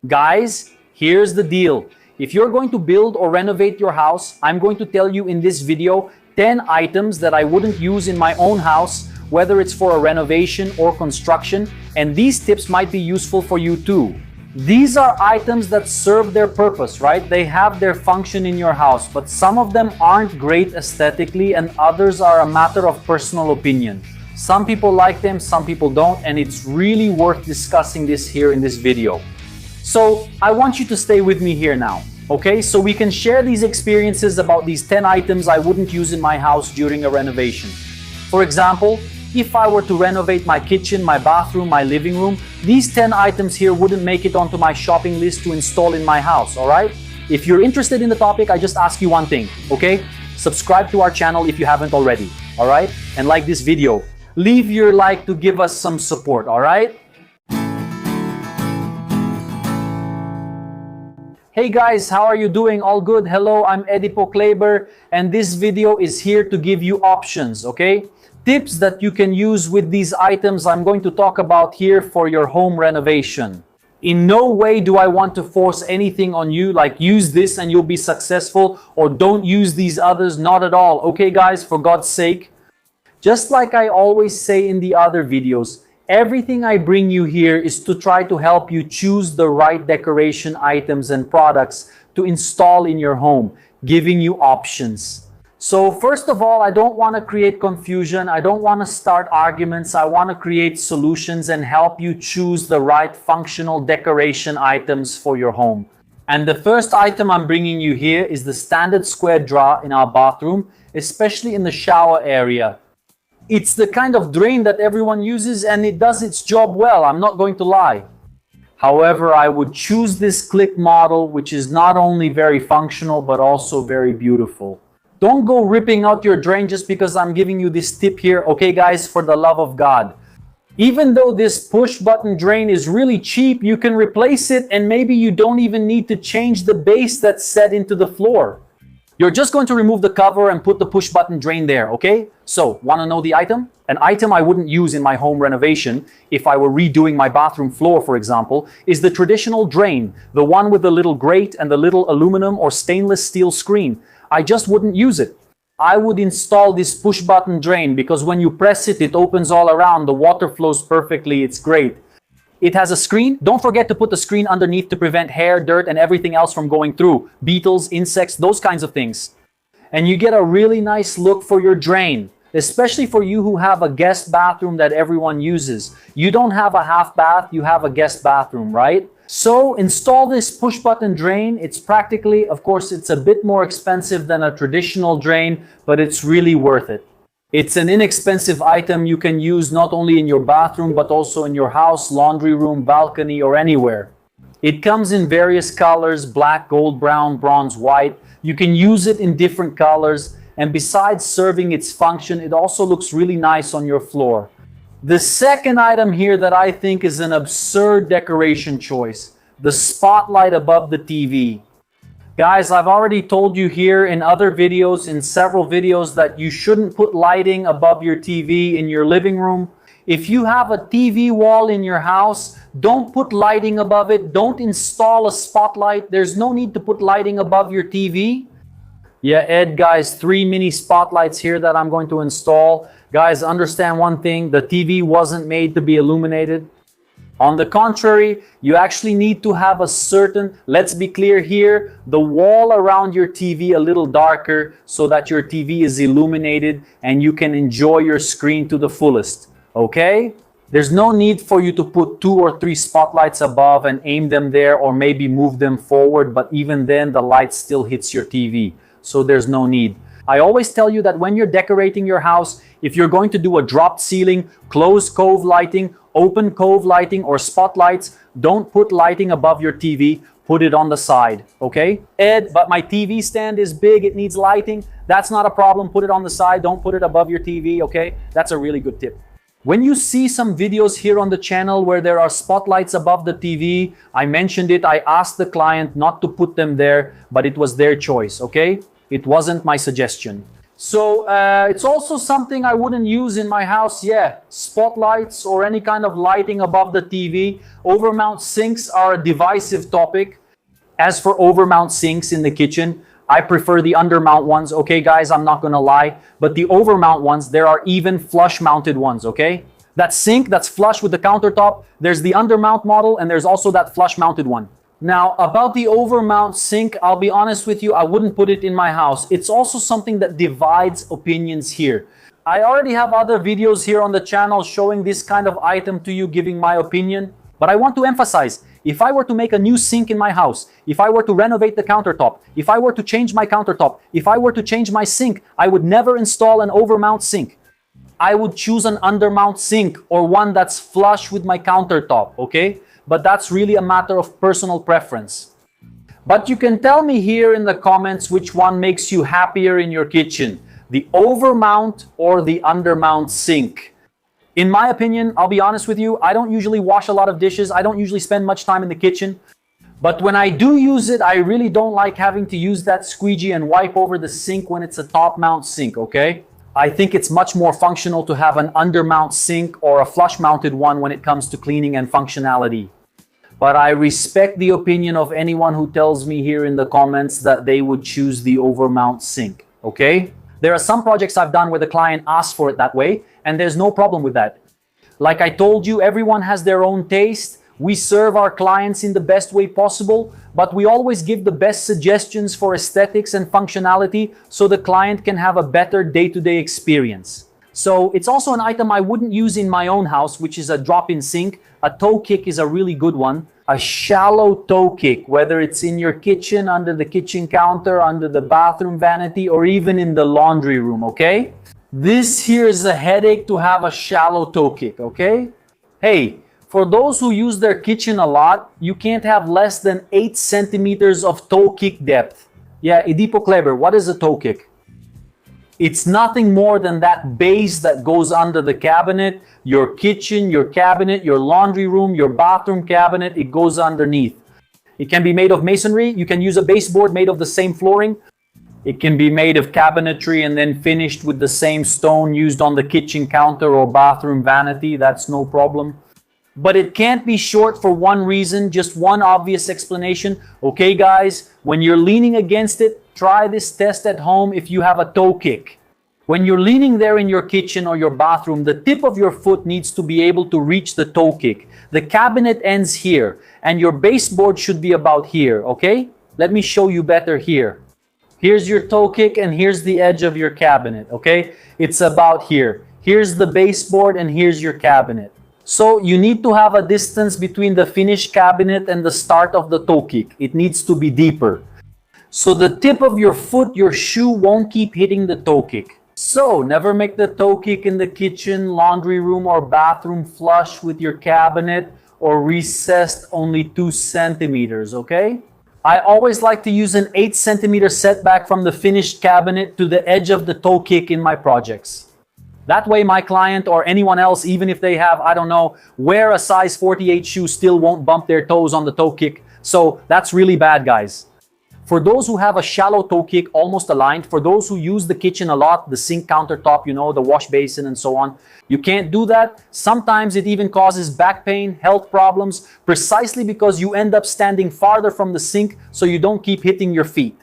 Guys, here's the deal. If you're going to build or renovate your house, I'm going to tell you in this video 10 items that I wouldn't use in my own house, whether it's for a renovation or construction, and these tips might be useful for you too. These are items that serve their purpose, right? They have their function in your house, but some of them aren't great aesthetically and others are a matter of personal opinion. Some people like them, some people don't, and it's really worth discussing this here in this video. So I want you to stay with me here now, okay? So we can share these experiences about these 10 items I wouldn't use in my house during a renovation. For example, if I were to renovate my kitchen, my bathroom, my living room, these 10 items here wouldn't make it onto my shopping list to install in my house, all right? If you're interested in the topic, I just ask you one thing, okay? Subscribe to our channel if you haven't already, all right? And like this video. Leave your like to give us some support, all right? Hey guys, how are you doing? All good? Hello, I'm Edipo Kleber, and this video is here to give you options, okay? Tips that you can use with these items I'm going to talk about here for your home renovation. In no way do I want to force anything on you, like use this and you'll be successful, or don't use these others, not at all. Okay guys, for God's sake. Just like I always say in the other videos, everything I bring you here is to try to help you choose the right decoration items and products to install in your home, giving you options. So first of all, I don't want to create confusion. I don't want to start arguments. I want to create solutions and help you choose the right functional decoration items for your home. And the first item I'm bringing you here is the standard square drawer in our bathroom, especially in the shower area. It's the kind of drain that everyone uses and it does its job well, I'm not going to lie. However, I would choose this click model, which is not only very functional but also very beautiful. Don't go ripping out your drain just because I'm giving you this tip here, okay guys, for the love of God. Even though this push button drain is really cheap, you can replace it and maybe you don't even need to change the base that's set into the floor. You're just going to remove the cover and put the push button drain there, okay? So, want to know the item? An item I wouldn't use in my home renovation, if I were redoing my bathroom floor, for example, is the traditional drain, the one with the little grate and the little aluminum or stainless steel screen. I just wouldn't use it. I would install this push button drain because when you press it, it opens all around, the water flows perfectly, it's great. It has a screen. Don't forget to put the screen underneath to prevent hair, dirt, and everything else from going through. Beetles, insects, those kinds of things. And you get a really nice look for your drain, especially for you who have a guest bathroom that everyone uses. You don't have a half bath, you have a guest bathroom, right? So install this push button drain. It's practically, of course, it's a bit more expensive than a traditional drain, but it's really worth it. It's an inexpensive item you can use not only in your bathroom, but also in your house, laundry room, balcony, or anywhere. It comes in various colors, black, gold, brown, bronze, white. You can use it in different colors, and besides serving its function, it also looks really nice on your floor. The second item here that I think is an absurd decoration choice, the spotlight above the TV. Guys, I've already told you here in other videos, in several videos, that you shouldn't put lighting above your TV in your living room. If you have a TV wall in your house, don't put lighting above it. Don't install a spotlight. There's no need to put lighting above your TV. Yeah, Ed, guys, 3 mini spotlights here that I'm going to install. Guys, understand one thing, the TV wasn't made to be illuminated. On the contrary, you actually need to have a certain, let's be clear here, the wall around your TV a little darker so that your TV is illuminated and you can enjoy your screen to the fullest, okay? There's no need for you to put 2 or 3 spotlights above and aim them there or maybe move them forward, but even then the light still hits your TV, so there's no need. I always tell you that when you're decorating your house, if you're going to do a dropped ceiling, closed cove lighting, open cove lighting, or spotlights, don't put lighting above your TV, put it on the side, okay? Ed, but my TV stand is big, it needs lighting. That's not a problem, put it on the side, don't put it above your TV, okay? That's a really good tip. When you see some videos here on the channel where there are spotlights above the TV, I mentioned it, I asked the client not to put them there, but it was their choice, okay? It wasn't my suggestion. So it's also something I wouldn't use in my house. Yeah, spotlights or any kind of lighting above the TV. Overmount sinks are a divisive topic. As for overmount sinks in the kitchen, I prefer the undermount ones. Okay, guys, I'm not gonna lie. But the overmount ones, there are even flush mounted ones, okay? That sink that's flush with the countertop, there's the undermount model and there's also that flush mounted one. Now, about the overmount sink, I'll be honest with you, I wouldn't put it in my house. It's also something that divides opinions here. I already have other videos here on the channel showing this kind of item to you, giving my opinion. But I want to emphasize, if I were to make a new sink in my house, if I were to renovate the countertop, if I were to change my countertop, if I were to change my sink, I would never install an overmount sink. I would choose an undermount sink or one that's flush with my countertop, okay? But that's really a matter of personal preference. But you can tell me here in the comments which one makes you happier in your kitchen, the overmount or the undermount sink. In my opinion, I'll be honest with you, I don't usually wash a lot of dishes. I don't usually spend much time in the kitchen. But when I do use it, I really don't like having to use that squeegee and wipe over the sink when it's a top mount sink, okay? I think it's much more functional to have an undermount sink or a flush mounted one when it comes to cleaning and functionality. But I respect the opinion of anyone who tells me here in the comments that they would choose the overmount sink, okay? There are some projects I've done where the client asked for it that way, and there's no problem with that. Like I told you, everyone has their own taste. We serve our clients in the best way possible, but we always give the best suggestions for aesthetics and functionality so the client can have a better day-to-day experience. So it's also an item I wouldn't use in my own house, which is a drop-in sink. A toe kick is a really good one. A shallow toe kick, whether it's in your kitchen, under the kitchen counter, under the bathroom vanity, or even in the laundry room, okay? This here is a headache to have a shallow toe kick, okay? Hey, for those who use their kitchen a lot, you can't have less than 8 centimeters of toe kick depth. Yeah, Edipo Kleber, what is a toe kick? It's nothing more than that base that goes under the cabinet, your kitchen, your cabinet, your laundry room, your bathroom cabinet, it goes underneath. It can be made of masonry. You can use a baseboard made of the same flooring. It can be made of cabinetry and then finished with the same stone used on the kitchen counter or bathroom vanity. That's no problem. But it can't be short for one reason, just one obvious explanation. Okay, guys, when you're leaning against it, try this test at home if you have a toe kick. When you're leaning there in your kitchen or your bathroom, the tip of your foot needs to be able to reach the toe kick. The cabinet ends here, and your baseboard should be about here, okay? Let me show you better here. Here's your toe kick, and here's the edge of your cabinet, okay? It's about here. Here's the baseboard, and here's your cabinet. So you need to have a distance between the finished cabinet and the start of the toe kick. It needs to be deeper. So the tip of your foot, your shoe won't keep hitting the toe kick. So never make the toe kick in the kitchen, laundry room, or bathroom flush with your cabinet or recessed only 2 centimeters, okay? I always like to use an 8 centimeter setback from the finished cabinet to the edge of the toe kick in my projects. That way my client or anyone else, even if they have, I don't know, wear a size 48 shoe, still won't bump their toes on the toe kick. So that's really bad, guys. For those who have a shallow toe kick, almost aligned, for those who use the kitchen a lot, the sink countertop, you know, the wash basin and so on, you can't do that. Sometimes it even causes back pain, health problems, precisely because you end up standing farther from the sink so you don't keep hitting your feet.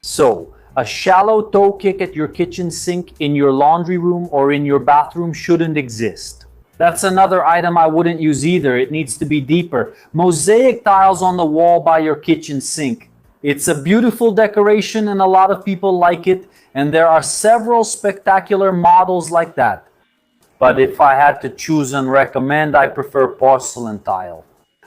So, a shallow toe kick at your kitchen sink, in your laundry room, or in your bathroom shouldn't exist. That's another item I wouldn't use either. It needs to be deeper. Mosaic tiles on the wall by your kitchen sink. It's a beautiful decoration and a lot of people like it, and there are several spectacular models like that. But if I had to choose and recommend, I prefer porcelain tile.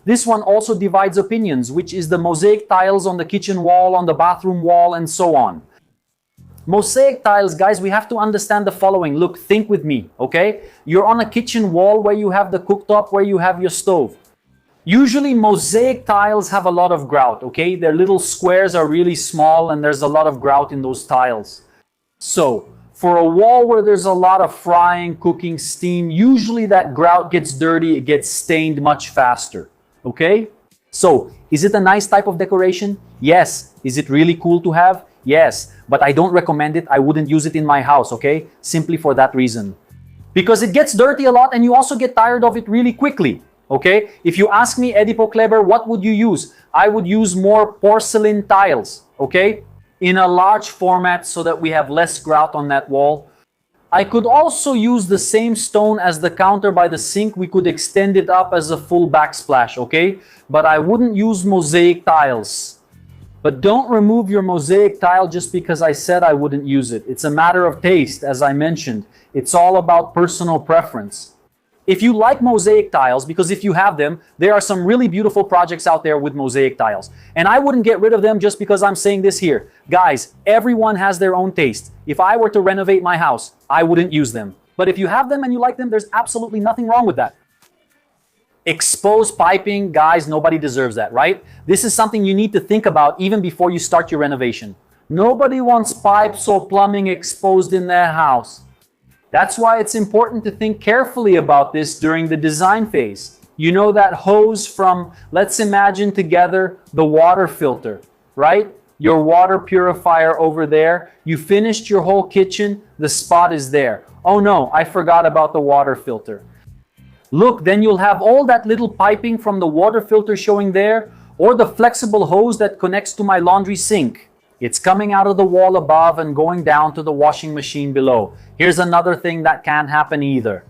This one also divides opinions, which is the mosaic tiles on the kitchen wall, on the bathroom wall, and so on. Mosaic tiles, guys, we have to understand the following. Look, think with me, okay? You're on a kitchen wall where you have the cooktop, where you have your stove. Usually mosaic tiles have a lot of grout, okay? Their little squares are really small and there's a lot of grout in those tiles. So, for a wall where there's a lot of frying, cooking, steam, usually that grout gets dirty, it gets stained much faster, okay? So, is it a nice type of decoration? Yes. Is it really cool to have? Yes. But I don't recommend it. I wouldn't use it in my house, okay? Simply for that reason. Because it gets dirty a lot and you also get tired of it really quickly, okay? If you ask me, Eddie Kleber, what would you use? I would use more porcelain tiles, okay? In a large format so that we have less grout on that wall. I could also use the same stone as the counter by the sink. We could extend it up as a full backsplash, okay? But I wouldn't use mosaic tiles. But don't remove your mosaic tile just because I said I wouldn't use it. It's a matter of taste, as I mentioned. It's all about personal preference. If you like mosaic tiles, because if you have them, there are some really beautiful projects out there with mosaic tiles. And I wouldn't get rid of them just because I'm saying this here. Guys, everyone has their own taste. If I were to renovate my house, I wouldn't use them. But if you have them and you like them, there's absolutely nothing wrong with that. Exposed piping, guys, nobody deserves that, right? This is something you need to think about even before you start your renovation. Nobody wants pipes or plumbing exposed in their house. That's why it's important to think carefully about this during the design phase. You know that hose from, let's imagine together, the water filter, right? Your water purifier over there. You finished your whole kitchen, the spot is there. Oh no, I forgot about the water filter. Look, then you'll have all that little piping from the water filter showing there, or the flexible hose that connects to my laundry sink. It's coming out of the wall above and going down to the washing machine below. Here's another thing that can't happen either.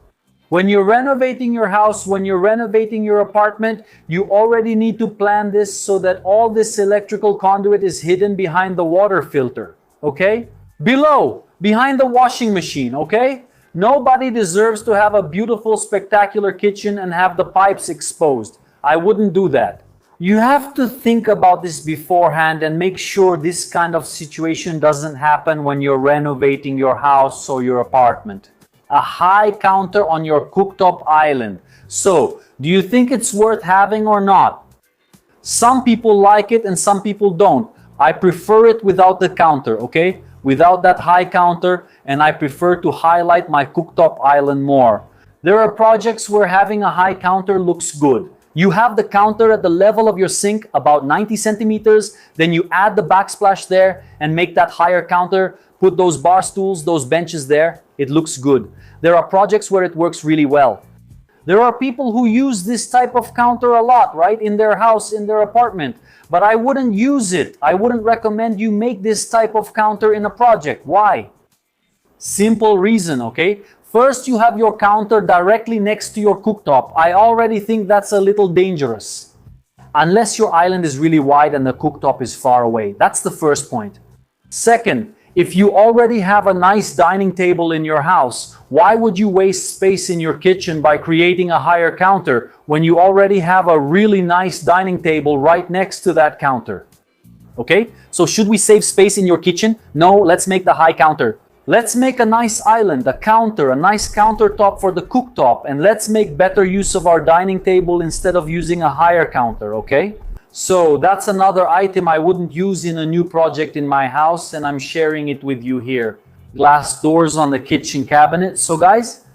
When you're renovating your house, when you're renovating your apartment, you already need to plan this so that all this electrical conduit is hidden behind the water filter, okay? Below, behind the washing machine, okay? Nobody deserves to have a beautiful, spectacular kitchen and have the pipes exposed. I wouldn't do that. You have to think about this beforehand and make sure this kind of situation doesn't happen when you're renovating your house or your apartment. A high counter on your cooktop island. So, do you think it's worth having or not? Some people like it and some people don't. I prefer it without the counter, okay? Without that high counter, and I prefer to highlight my cooktop island more. There are projects where having a high counter looks good. You have the counter at the level of your sink, about 90 centimeters, then you add the backsplash there and make that higher counter, put those bar stools, those benches there. It looks good. There are projects where it works really well. There are people who use this type of counter a lot, right? In their house, in their apartment. But I wouldn't use it. I wouldn't recommend you make this type of counter in a project. Why? Simple reason, okay? First, you have your counter directly next to your cooktop. I already think that's a little dangerous. Unless your island is really wide and the cooktop is far away. That's the first point. Second, if you already have a nice dining table in your house, why would you waste space in your kitchen by creating a higher counter when you already have a really nice dining table right next to that counter? Okay, so should we save space in your kitchen? No, let's make the high counter. Let's make a nice island, a counter, a nice countertop for the cooktop, and let's make better use of our dining table instead of using a higher counter, okay? So that's another item I wouldn't use in a new project in my house, and I'm sharing it with you here. Glass doors on the kitchen cabinet. So guys,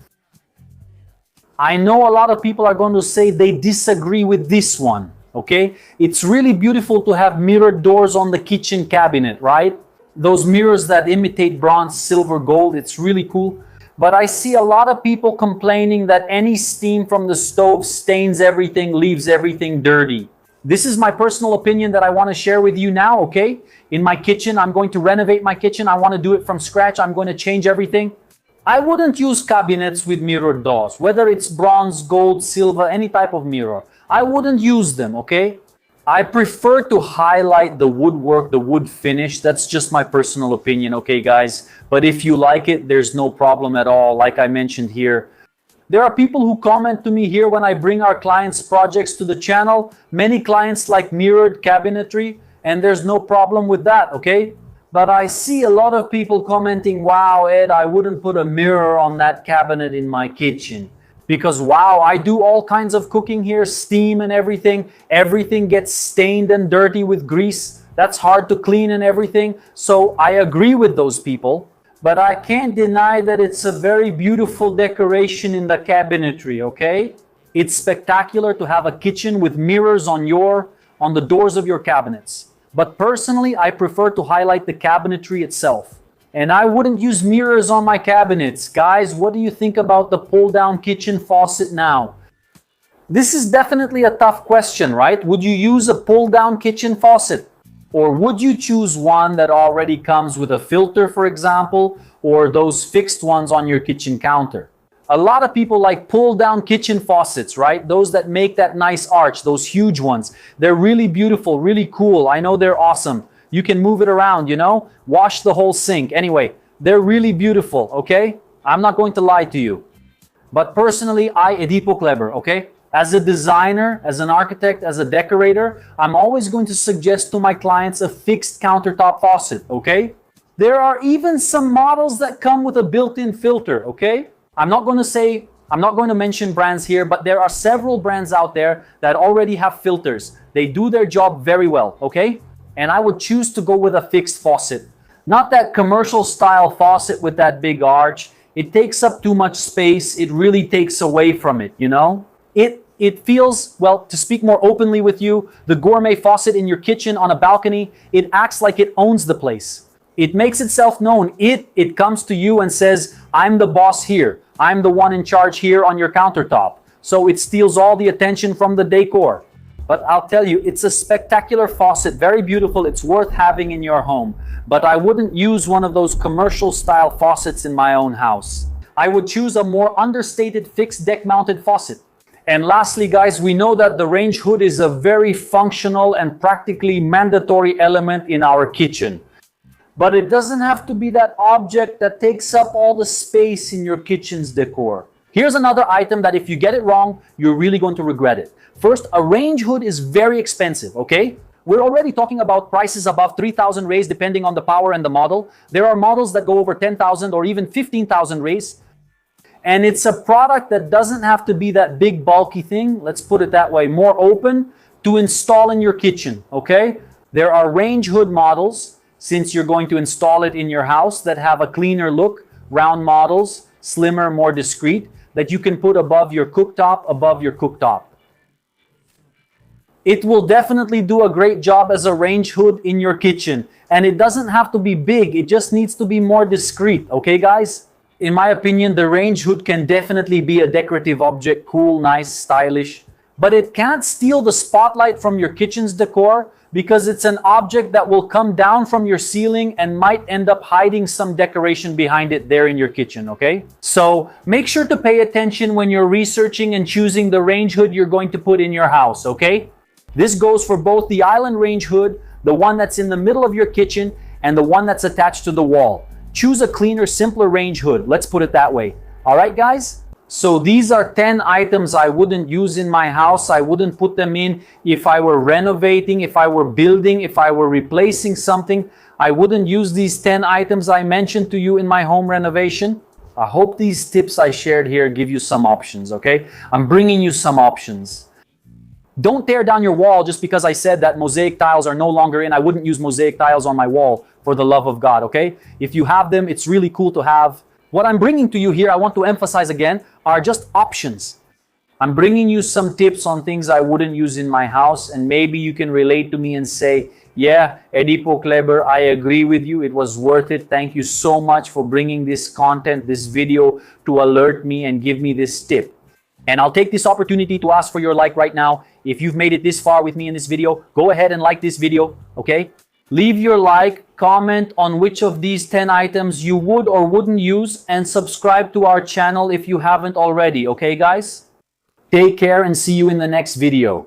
I know a lot of people are going to say they disagree with this one, okay? It's really beautiful to have mirrored doors on the kitchen cabinet, right? Those mirrors that imitate bronze, silver, gold, it's really cool. But I see a lot of people complaining that any steam from the stove stains everything, leaves everything dirty. This is my personal opinion that I want to share with you now, okay? In my kitchen, I'm going to renovate my kitchen. I want to do it from scratch. I'm going to change everything. I wouldn't use cabinets with mirrored doors, whether it's bronze, gold, silver, any type of mirror. I wouldn't use them, okay? I prefer to highlight the woodwork, the wood finish. That's just my personal opinion, okay, guys? But if you like it, there's no problem at all, like I mentioned here. There are people who comment to me here when I bring our clients' projects to the channel. Many clients like mirrored cabinetry, and there's no problem with that, okay? But I see a lot of people commenting, wow, Ed, I wouldn't put a mirror on that cabinet in my kitchen. Because wow, I do all kinds of cooking here, steam and everything. Everything gets stained and dirty with grease. That's hard to clean and everything. So I agree with those people. But I can't deny that it's a very beautiful decoration in the cabinetry, okay? It's spectacular to have a kitchen with mirrors on your on the doors of your cabinets. But personally, I prefer to highlight the cabinetry itself. And I wouldn't use mirrors on my cabinets. Guys, what do you think about the pull-down kitchen faucet now? This is definitely a tough question, right? Would you use a pull-down kitchen faucet? Or would you choose one that already comes with a filter, for example, or those fixed ones on your kitchen counter? A lot of people like pull-down kitchen faucets, right? Those that make that nice arch, those huge ones. They're really beautiful, really cool. I know they're awesome. You can move it around, you know? Wash the whole sink. Anyway, they're really beautiful, okay? I'm not going to lie to you. But personally, Edipo Kleber, okay? As a designer, as an architect, as a decorator, I'm always going to suggest to my clients a fixed countertop faucet, okay? There are even some models that come with a built-in filter, okay? I'm not going to mention brands here, but there are several brands out there that already have filters. They do their job very well, okay? And I would choose to go with a fixed faucet. Not that commercial style faucet with that big arch. It takes up too much space. It really takes away from it, you know? It feels, well, to speak more openly with you, the gourmet faucet in your kitchen on a balcony, it acts like it owns the place. It makes itself known. It comes to you and says, I'm the boss here. I'm the one in charge here on your countertop. So it steals all the attention from the decor. But I'll tell you, it's a spectacular faucet, very beautiful. It's worth having in your home. But I wouldn't use one of those commercial style faucets in my own house. I would choose a more understated fixed deck mounted faucet. And lastly, guys, we know that the range hood is a very functional and practically mandatory element in our kitchen. But it doesn't have to be that object that takes up all the space in your kitchen's decor. Here's another item that if you get it wrong, you're really going to regret it. First, a range hood is very expensive, okay? We're already talking about prices above 3,000 raised depending on the power and the model. There are models that go over 10,000 or even 15,000 raised. And it's a product that doesn't have to be that big bulky thing, let's put it that way, more open to install in your kitchen, okay? There are range hood models, since you're going to install it in your house, that have a cleaner look, round models, slimmer, more discreet, that you can put above your cooktop. It will definitely do a great job as a range hood in your kitchen. And it doesn't have to be big, it just needs to be more discreet, okay guys? In my opinion, the range hood can definitely be a decorative object, cool, nice, stylish. But it can't steal the spotlight from your kitchen's decor because it's an object that will come down from your ceiling and might end up hiding some decoration behind it there in your kitchen, okay? So make sure to pay attention when you're researching and choosing the range hood you're going to put in your house, okay? This goes for both the island range hood, the one that's in the middle of your kitchen, and the one that's attached to the wall. Choose a cleaner, simpler range hood, let's put it that way. All right, guys? So these are 10 items I wouldn't use in my house. I wouldn't put them in if I were renovating, if I were building, if I were replacing something. I wouldn't use these 10 items I mentioned to you in my home renovation. I hope these tips I shared here give you some options, okay? I'm bringing you some options. Don't tear down your wall just because I said that mosaic tiles are no longer in. I wouldn't use mosaic tiles on my wall, for the love of God, okay? If you have them, it's really cool to have. What I'm bringing to you here, I want to emphasize again, are just options. I'm bringing you some tips on things I wouldn't use in my house, and maybe you can relate to me and say, yeah, Edipo Kleber, I agree with you. It was worth it. Thank you so much for bringing this content, this video to alert me and give me this tip. And I'll take this opportunity to ask for your like right now. If you've made it this far with me in this video, go ahead and like this video, okay? Leave your like, comment on which of these 10 items you would or wouldn't use, and subscribe to our channel if you haven't already, okay guys? Take care and see you in the next video.